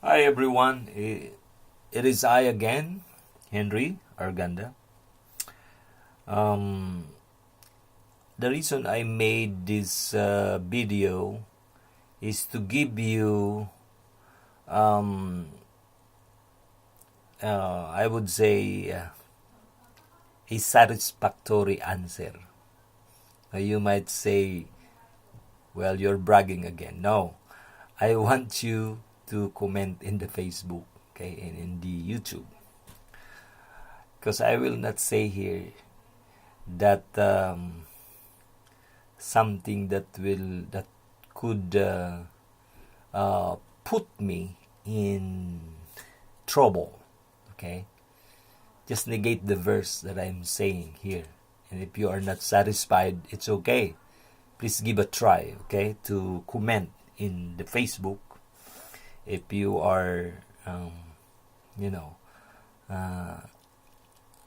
Hi everyone, it is I again, Henry Arganda. Um, the reason I made this video is to give you, I would say, a satisfactory answer. You might say, well, you're bragging again. No, I want you to comment in the Facebook, okay, and in the YouTube. Because I will not say here that something that could put me in trouble. Okay, just negate the verse that I'm saying here, and if you are not satisfied, it's okay. Please give a try. Okay, to comment in the Facebook if you are, you know,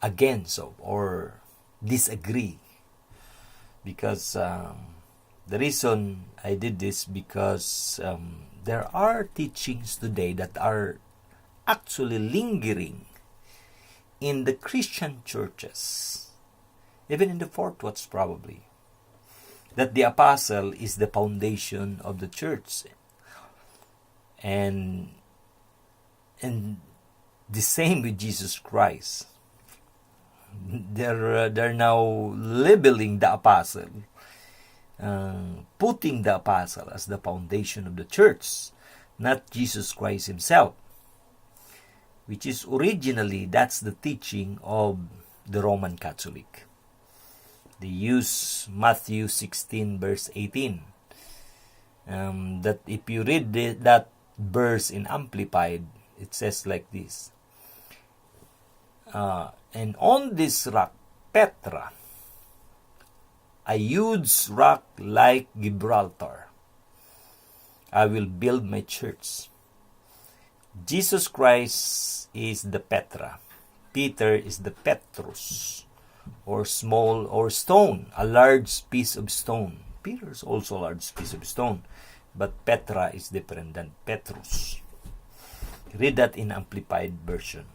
against or disagree, because the reason I did this because there are teachings today that are actually lingering in the Christian churches, even in the Fort Worth probably, that the apostle is the foundation of the church, and the same with Jesus Christ. They're now labeling the apostle, putting the apostle as the foundation of the church, not Jesus Christ himself, which is originally that's the teaching of the Roman Catholic. They use Matthew 16 verse 18. That if you read that verse in Amplified, it says like this. And on this rock, Petra, a huge rock like Gibraltar, I will build my church. Jesus Christ is the Petra. Peter is the Petrus, or small or stone, a large piece of stone. Peter is also a large piece of stone, but Petra is different than Petrus. Read that in Amplified version.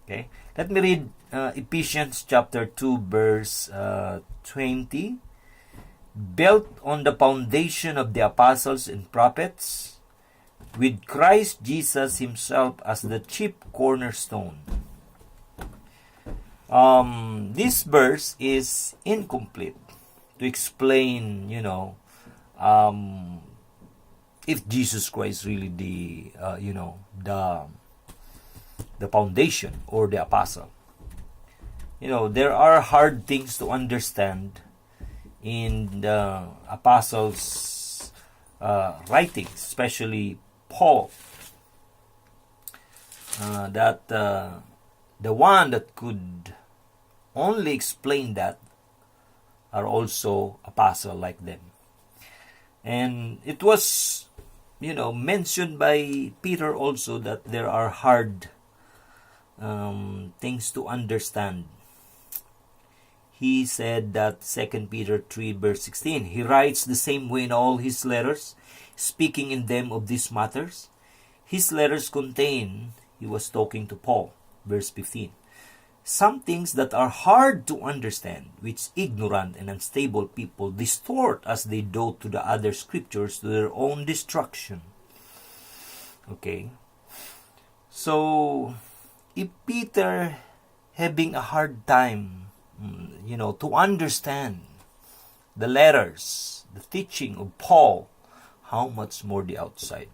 Okay, let me read Ephesians chapter 2 verse 20. Built on the foundation of the apostles and prophets, with Christ Jesus himself as the chief cornerstone. This verse is incomplete to explain, if Jesus Christ really the foundation or the apostle. There are hard things to understand in the apostles' writings, especially Paul. That the one that could only explain that are also apostle like them. And it was, mentioned by Peter also that there are hard things to understand. He said that 2 Peter 3 verse 16, he writes the same way in all his letters, speaking in them of these matters. His letters contain, he was talking to Paul, verse 15, some things that are hard to understand, which ignorant and unstable people distort as they do to the other scriptures to their own destruction. Okay? So, if Peter having a hard time, to understand the letters, the teaching of Paul, how much more the outside?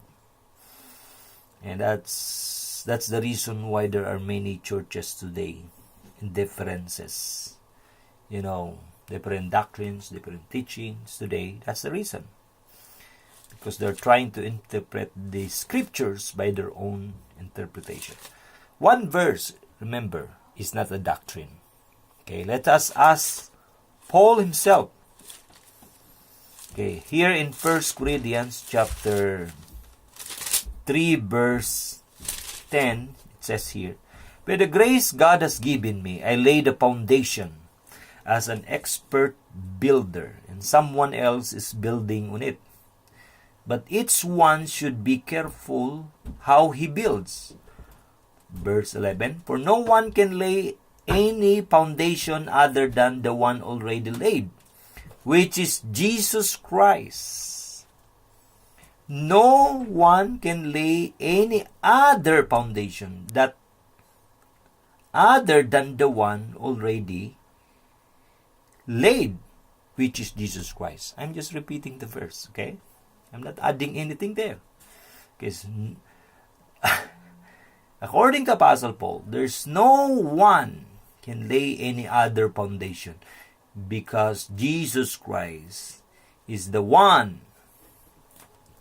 And that's the reason why there are many churches today in differences, different doctrines, different teachings today. That's the reason, because they're trying to interpret the scriptures by their own interpretation. One verse, remember, is not a doctrine. Okay, let us ask Paul himself. Okay, here in 1 Corinthians chapter 3 verse 10, it says here, by the grace God has given me, I laid a foundation as an expert builder, and someone else is building on it. But each one should be careful how he builds. Verse 11, for no one can lay any foundation other than the one already laid, which is Jesus Christ. No one can lay any other foundation that other than the one already laid, which is Jesus Christ. I'm just repeating the verse, okay? I'm not adding anything there. Because according to Apostle Paul, there's no one can lay any other foundation because Jesus Christ is the one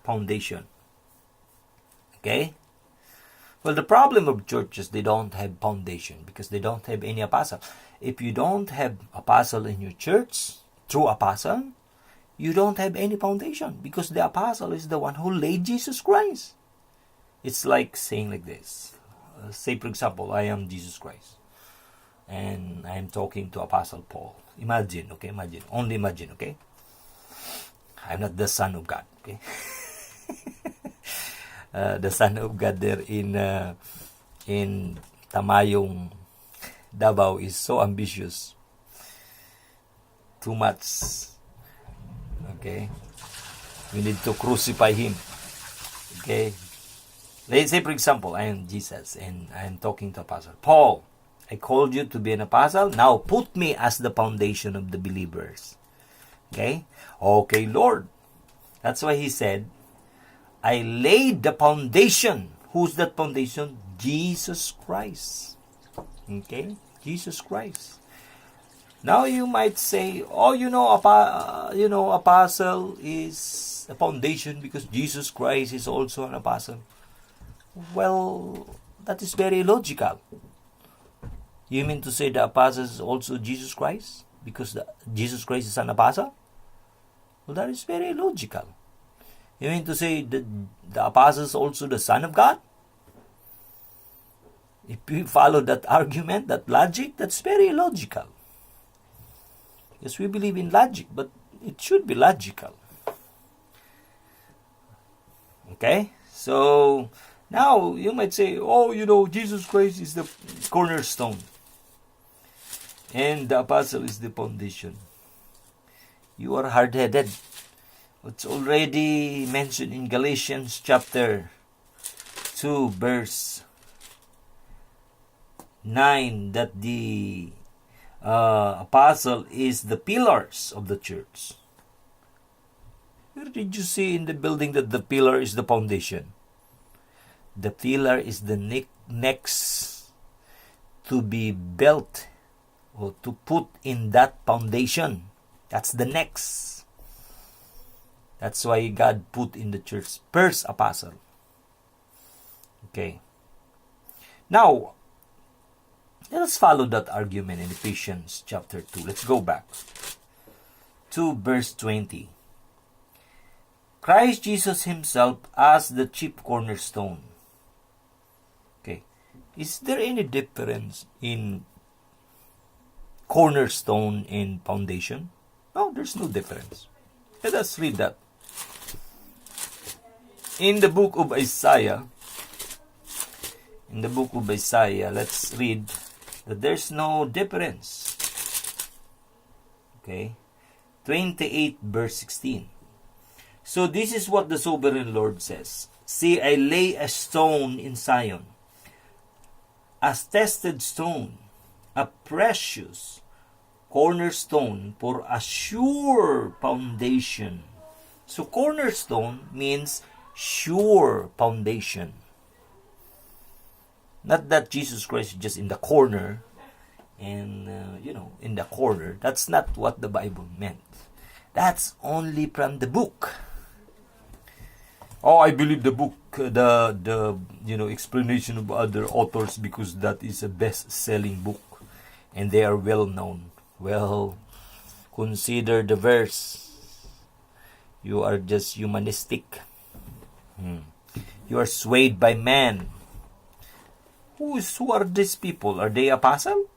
foundation. Okay? Well, the problem of churches, they don't have foundation because they don't have any apostle. If you don't have apostle in your church, true apostle, you don't have any foundation because the apostle is the one who laid Jesus Christ. It's like saying like this. Say, for example, I am Jesus Christ. And I am talking to Apostle Paul. Imagine, okay? Imagine. Only imagine, okay? I'm not the Son of God, okay? The Son of God there in Tamayong, Davao is so ambitious. Too much. Okay? We need to crucify him. Okay? Let's say, for example, I am Jesus and I am talking to Apostle Paul. I called you to be an apostle. Now put me as the foundation of the believers. Okay? Okay, Lord. That's why he said, I laid the foundation. Who's that foundation? Jesus Christ. Okay? Jesus Christ. Now you might say, oh, apostle is a foundation because Jesus Christ is also an apostle. Well, that is very illogical. You mean to say the apostle is also Jesus Christ because Jesus Christ is an apostle? Well, that is very illogical. You mean to say that the apostle is also the Son of God? If you follow that argument, that logic, that's very illogical. Yes, we believe in logic, but it should be logical. Okay? So, now you might say, oh, Jesus Christ is the cornerstone. And the apostle is the foundation. You are hard-headed. It's already mentioned in Galatians chapter 2 verse 9 that the apostle is the pillars of the church. Where did you see in the building that the pillar is the foundation? The pillar is the next to be built or to put in that foundation. That's the next. That's why God put in the church first apostle. Okay. Now, let us follow that argument in Ephesians chapter 2. Let's go back to verse 20. Christ Jesus himself as the chief cornerstone. Okay. Is there any difference in cornerstone and foundation? No, there's no difference. Let us read that. In the book of Isaiah, let's read that there's no difference. Okay. 28 verse 16. So this is what the sovereign Lord says. See, I lay a stone in Zion, a tested stone, a precious cornerstone for a sure foundation. So cornerstone means sure foundation. Not that Jesus Christ is just in the corner and, in the corner. That's not what the Bible meant. That's only from the book. Oh, I believe the book, the explanation of other authors because that is a best-selling book and they are well known. Well, consider the verse. You are just humanistic. You are swayed by man. Who are these people? Are they apostle?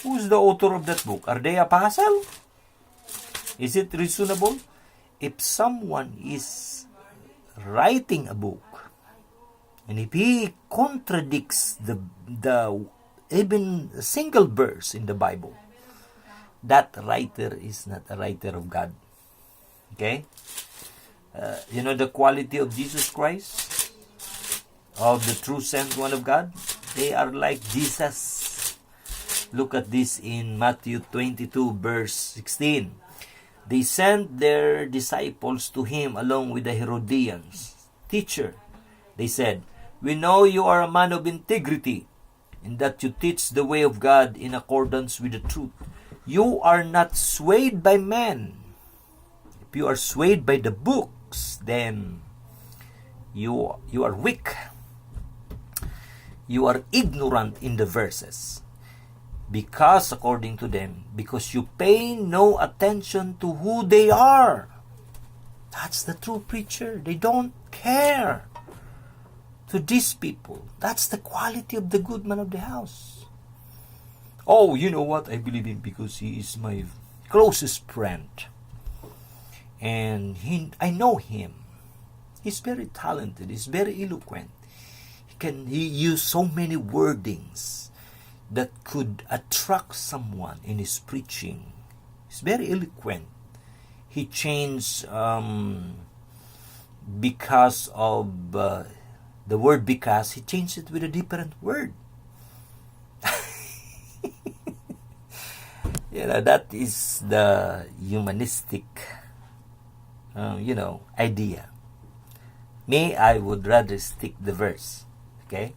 Who's the author of that book? Are they apostle? Is it reasonable? If someone is writing a book And if he contradicts the even a single verse in the Bible, that writer is not a writer of God. Okay? The quality of Jesus Christ, of the true sent one of God, they are like Jesus. Look at this in Matthew 22 verse 16. They sent their disciples to him along with the Herodians. Teacher, they said, we know you are a man of integrity, and that you teach the way of God in accordance with the truth. You are not swayed by men. If you are swayed by the books, then you are weak. You are ignorant in the verses. Because, according to them, because you pay no attention to who they are. That's the true preacher. They don't care to these people. That's the quality of the good man of the house. Oh, you know what? I believe him because he is my closest friend. And I know him. He's very talented. He's very eloquent. He use so many wordings that could attract someone in his preaching. He's very eloquent. He changed because of the word because, he changed it with a different word. That is the humanistic, idea. Me, I would rather stick the verse. Okay?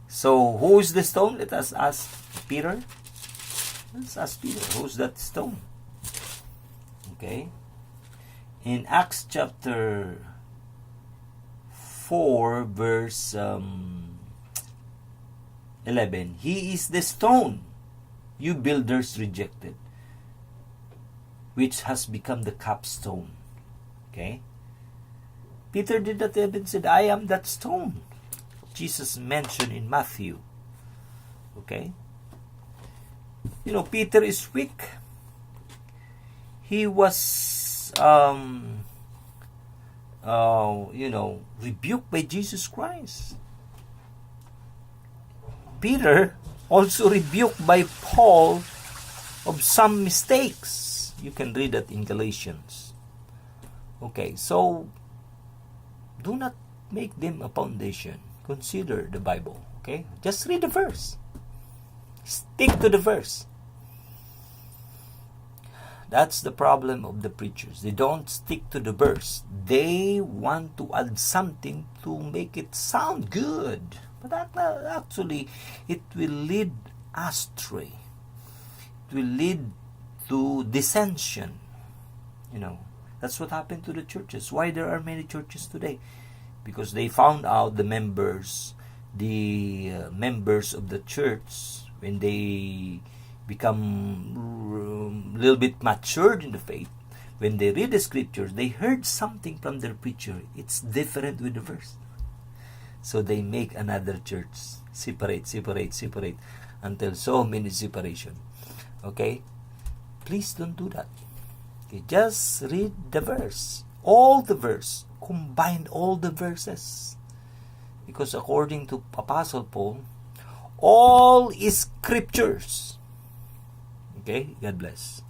So, who is the stone? Let us ask Peter. Let's ask Peter. Who's that stone? Okay? In Acts chapter 4, verse 11, he is the stone you builders rejected, which has become the capstone. Okay? Peter did not even say, I am that stone. Jesus mentioned in Matthew. Okay? Peter is weak. He was, rebuked by Jesus Christ. Peter also rebuked by Paul of some mistakes. You can read that in Galatians. Okay, so do not make them a foundation. Consider the Bible. Okay? Just read the verse. Stick to the verse. That's the problem of the preachers. They don't stick to the verse. They want to add something to make it sound good. But actually, it will lead astray. It will lead to dissension. That's what happened to the churches. Why there are many churches today? Because they found out the members of the church, when they become a little bit matured in the faith, when they read the scriptures, they heard something from their preacher. It's different with the verse. So they make another church. Separate, until so many separation. Okay? Please don't do that. Okay, just read the verse. All the verse. Combine all the verses. Because according to Apostle Paul, all is scriptures. Okay? God bless.